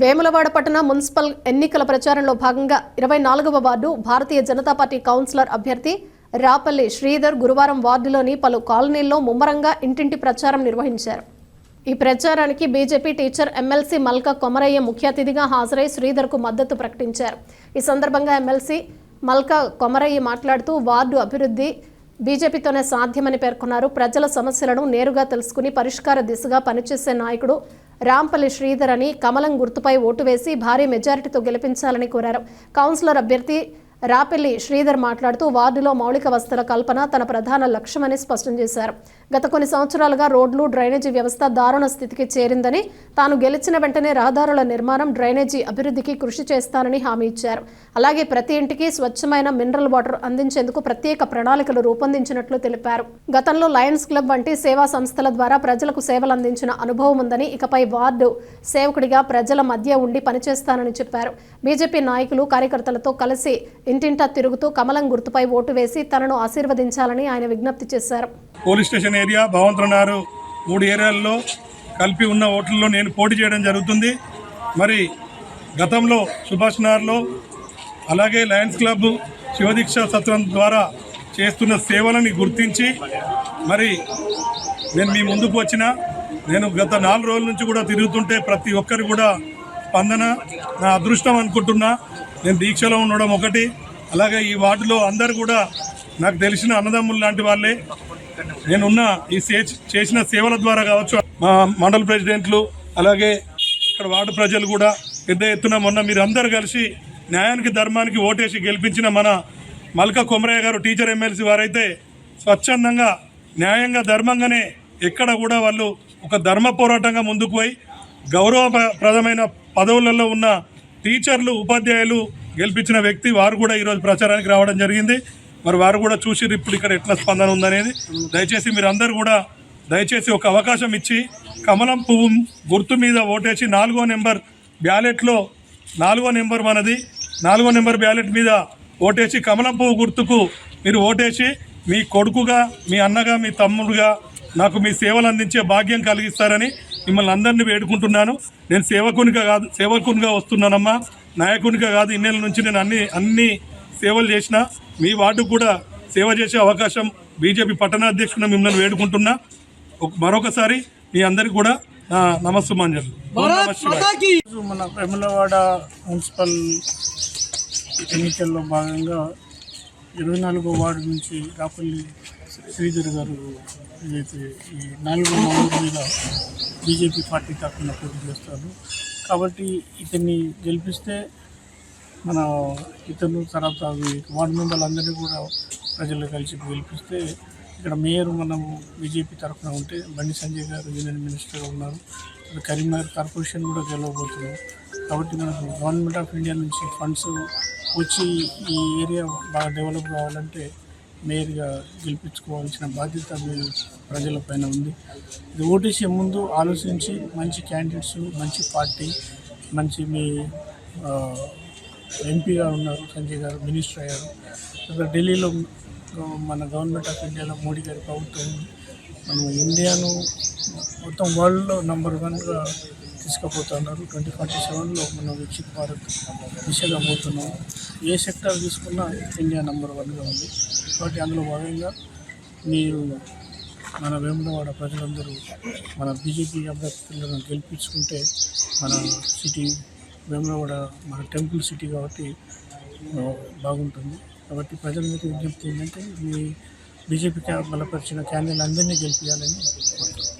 వేములవాడ పట్టణ మున్సిపల్ ఎన్నికల ప్రచారంలో భాగంగా 24వ ward Bharatiya Janata party councillor అభ్యర్థి రాపల్లి శ్రీధర్ గురువారం వార్డులోని పలు కాలనీల్లో ముమ్మరంగా ఇంటింటి ప్రచారం నిర్వహించారు. ఈ ప్రచారానికి బీజేపీ టీచర్ ఎమ్మెల్సీ మల్కా కొమరయ్య ముఖ్య అతిథిగా హాజరై శ్రీధర్కు మద్దతు ప్రకటించారు. ఈ సందర్భంగా ఎమ్మెల్సీ మల్కా కొమరయ్య మాట్లాడుతూ వార్డు అభివృద్ధి బీజేపీతోనే సాధ్యమని పేర్కొన్నారు. ప్రజల సమస్యలను నేరుగా తెలుసుకుని పరిష్కార దిశగా పనిచేసే నాయకుడు రాంపల్లి శ్రీధర్ అని కమలం గుర్తుపై ఓటు వేసి భారీ మెజారిటీతో గెలిపించాలని కోరారు. కౌన్సిలర్ అభ్యర్థి రాపల్లి శ్రీధర్ మాట్లాడుతూ వార్డులో మౌలిక వసతుల కల్పన తన ప్రధాన లక్ష్యమని స్పష్టం చేశారు. గత కొన్ని సంవత్సరాలుగా రోడ్లు డ్రైనేజీ వ్యవస్థ దారుణ స్థితికి చేరిందని, తాను గెలిచిన వెంటనే రహదారుల నిర్మాణం డ్రైనేజీ అభివృద్ధికి కృషి చేస్తానని హామీ ఇచ్చారు. అలాగే ప్రతి ఇంటికి స్వచ్ఛమైన మినరల్ వాటర్ అందించేందుకు ప్రత్యేక ప్రణాళికలు రూపొందించినట్లు తెలిపారు. గతంలో లయన్స్ క్లబ్ వంటి సేవా సంస్థల ద్వారా ప్రజలకు సేవలు అందించిన అనుభవం ఉందని, ఇకపై వార్డు సేవకుడిగా ప్రజల మధ్య ఉండి పనిచేస్తానని చెప్పారు. బీజేపీ నాయకులు కార్యకర్తలతో కలిసి ఇంటింటా తిరుగుతూ కమలం గుర్తుపై ఓటు వేసి తనను ఆశీర్వదించాలని ఆయన విజ్ఞప్తి చేశారు. పోలీస్ స్టేషన్ ఏరియా, భగవంతనారు 3 ఏరియాల్లో కలిపి ఉన్న ఓట్లలో నేను పోటీ చేయడం జరుగుతుంది. మరి గతంలో సుభాష్ నగర్లో అలాగే లయన్స్ క్లబ్ శివదీక్ష సత్రం ద్వారా చేస్తున్న సేవలని గుర్తించి మరి నేను మీ ముందుకు వచ్చిన నేను గత 4 రోజుల నుంచి కూడా తిరుగుతుంటే ప్రతి ఒక్కరు కూడా స్పందన నా అదృష్టం అనుకుంటున్నా. నేను దీక్షలో ఉండడం ఒకటి, అలాగే ఈ వార్డులో అందరు కూడా నాకు తెలిసిన అన్నదమ్ములు లాంటి వాళ్ళే. నేనున్న ఈ చేసిన సేవల ద్వారా కావచ్చు, మా మండల ప్రెసిడెంట్లు అలాగే ఇక్కడ వార్డు ప్రజలు కూడా పెద్ద ఎత్తున మొన్న మీరు అందరు కలిసి న్యాయానికి ధర్మానికి ఓటేసి గెలిపించిన మన మల్కా కొమరయ్య గారు టీచర్ ఎమ్మెల్సీ వారైతే స్వచ్ఛందంగా న్యాయంగా ధర్మంగానే ఎక్కడ కూడా వాళ్ళు ఒక ధర్మ పోరాటంగా ముందుకు పోయి గౌరవప్రదమైన పదవులలో ఉన్న టీచర్లు ఉపాధ్యాయులు గెలిపించిన వ్యక్తి వారు కూడా ఈరోజు ప్రచారానికి రావడం జరిగింది. మరి వారు కూడా చూసి ఇప్పుడు ఇక్కడ ఎట్లా స్పందన ఉందనేది దయచేసి మీరు అందరూ కూడా దయచేసి ఒక అవకాశం ఇచ్చి కమలం పువ్వు గుర్తు మీద ఓటేసి 4వ నెంబర్ బ్యాలెట్లో 4వ నెంబర్ మనది 4వ నెంబర్ బ్యాలెట్ మీద ఓటేసి కమలం పువ్వు గుర్తుకు మీరు ఓటేసి మీ కొడుకుగా, మీ అన్నగా, మీ తమ్ముడుగా నాకు మీ సేవలు అందించే భాగ్యం కలిగిస్తారని మిమ్మల్ని అందరినీ వేడుకుంటున్నాను. నేను సేవకునిగా వస్తున్నానమ్మా, నాయకునిగా కాదు. ఇన్నేళ్ళ నుంచి నేను అన్ని సేవలు చేసిన మీ వార్డుకు కూడా సేవ చేసే అవకాశం బీజేపీ పట్టణాధ్యక్షుడు మిమ్మల్ని వేడుకుంటున్నా. మరొకసారి మీ అందరికీ కూడా నమస్సుమాంజలు. మన వేములవాడ మున్సిపల్ ఎన్నికల్లో భాగంగా 24వ వార్డు నుంచి రాపల్లి శ్రీధర్ గారు ఏదైతే ఈ 4వ వార్డు మీద బీజేపీ పార్టీ తరఫున పోటీ చేస్తారు. కాబట్టి ఇతన్ని గెలిపిస్తే మన ఇతను తర్వాత వార్డు మెంబర్లందరినీ కూడా ప్రజలు కలిసి గెలిపిస్తే ఇక్కడ మేయర్ మనం బీజేపీ తరఫున ఉంటే బండి సంజయ్ గారు యూనియన్ మినిస్టర్ ఉన్నారు. కరీంనగర్ కార్పొరేషన్ కూడా గెలవబోతున్నారు. కాబట్టి మనకు గవర్నమెంట్ ఆఫ్ ఇండియా నుంచి ఫండ్స్ వచ్చి ఈ ఏరియా బాగా డెవలప్ కావాలంటే మేయర్గా గెలిపించుకోవాల్సిన బాధ్యత మీరు ప్రజలపైన ఉంది. ఇది ఓటేసే ముందు ఆలోచించి మంచి క్యాండిడేట్స్, మంచి పార్టీ, మంచి మీ ఎంపీగా ఉన్నారు సంజయ్ గారు, మినిస్టర్ అయ్యారు. ఇక్కడ ఢిల్లీలో మన గవర్నమెంట్ ఆఫ్ ఇండియాలో మోడీ గారి ప్రభుత్వం మనం ఇండియాను మొత్తం వరల్డ్లో నెంబర్ 1గా తీసుకుపోతున్నారు. 2047లో మనం వికసిత్ భారత్ దిశగా పోతున్నాం. ఏ సెక్టర్ తీసుకున్నా ఇండియా నెంబర్ 1గా ఉంది. కాబట్టి అందులో భాగంగా మీరు మన వేములవాడ ప్రజలందరూ మన బీజేపీ అభ్యర్థులను గెలిపించుకుంటే మన సిటీ వేములవాడ మన టెంపుల్ సిటీ కాబట్టి బాగుంటుంది. కాబట్టి ప్రజలందరికీ విజ్ఞప్తి ఏంటంటే మీ బీజేపీ బలపరిచిన క్యాండిడేట్ అందరినీ గెలిపించాలని కోరుతున్నాను.